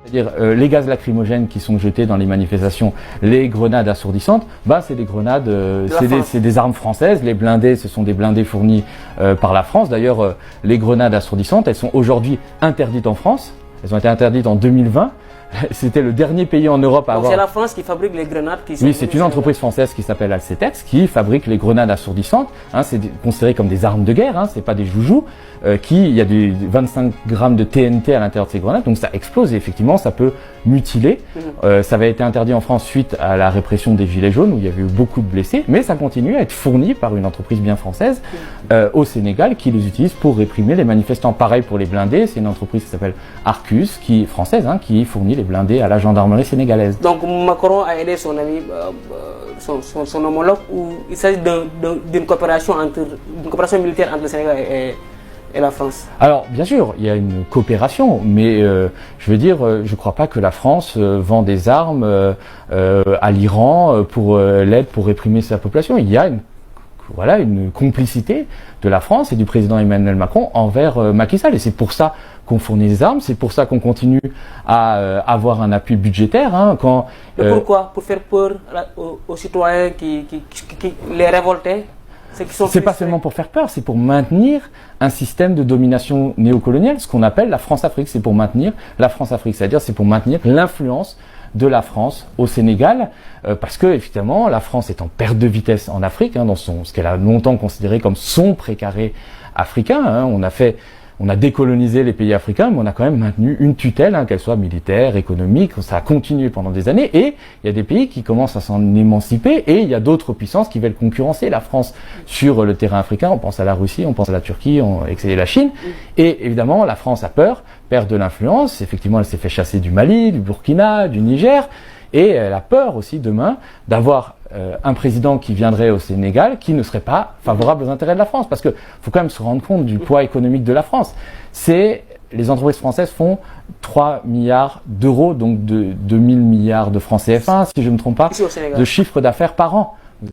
C'est-à-dire les gaz lacrymogènes qui sont jetés dans les manifestations, les grenades assourdissantes, c'est des grenades, c'est des armes françaises. Les blindés, ce sont des blindés fournis par la France. D'ailleurs, les grenades assourdissantes, elles sont aujourd'hui interdites en France. Elles ont été interdites en 2020. C'était le dernier pays en Europe à avoir... C'est la France qui fabrique les grenades qui sont... Oui, c'est une entreprise française qui s'appelle Alcetex qui fabrique les grenades assourdissantes. C'est considéré comme des armes de guerre, c'est pas des joujoux. Il y a des 25 grammes de TNT à l'intérieur de ces grenades, donc ça explose et effectivement ça peut mutiler. Ça avait été interdit en France suite à la répression des Gilets jaunes où il y avait eu beaucoup de blessés, mais ça continue à être fourni par une entreprise bien française au Sénégal qui les utilise pour réprimer les manifestants. Pareil pour les blindés, c'est une entreprise qui s'appelle Arcus, qui est française, qui fournit les blindés à la gendarmerie sénégalaise. Donc Macron a aidé son ami, son homologue, où il s'agit d'une coopération militaire entre le Sénégal et la France. Alors bien sûr, il y a une coopération, mais je veux dire, je crois pas que la France vend des armes à l'Iran pour l'aide pour réprimer sa population. Il y a une complicité de la France et du président Emmanuel Macron envers Macky Sall. Et c'est pour ça qu'on fournit des armes, c'est pour ça qu'on continue à avoir un appui budgétaire. Mais pourquoi? Pour faire peur aux citoyens qui les révoltés? C'est pas seulement pour faire peur, c'est pour maintenir un système de domination néocoloniale, ce qu'on appelle la France-Afrique. C'est pour maintenir la France-Afrique, c'est-à-dire c'est pour maintenir l'influence de la France au Sénégal, parce que effectivement la France est en perte de vitesse en Afrique, dans ce qu'elle a longtemps considéré comme son précaré africain. On a décolonisé les pays africains, mais on a quand même maintenu une tutelle, qu'elle soit militaire, économique. Ça a continué pendant des années, et il y a des pays qui commencent à s'en émanciper, et il y a d'autres puissances qui veulent concurrencer la France sur le terrain africain. On pense à la Russie, on pense à la Turquie, et la Chine. Et évidemment, la France a perd de l'influence. Effectivement, elle s'est fait chasser du Mali, du Burkina, du Niger. Et elle a peur aussi demain d'avoir un président qui viendrait au Sénégal qui ne serait pas favorable aux intérêts de la France. Parce que faut quand même se rendre compte du poids économique de la France. Les entreprises françaises font 3 milliards d'euros, donc de 2000 milliards de francs CFA, si je ne me trompe pas, de chiffre d'affaires par an.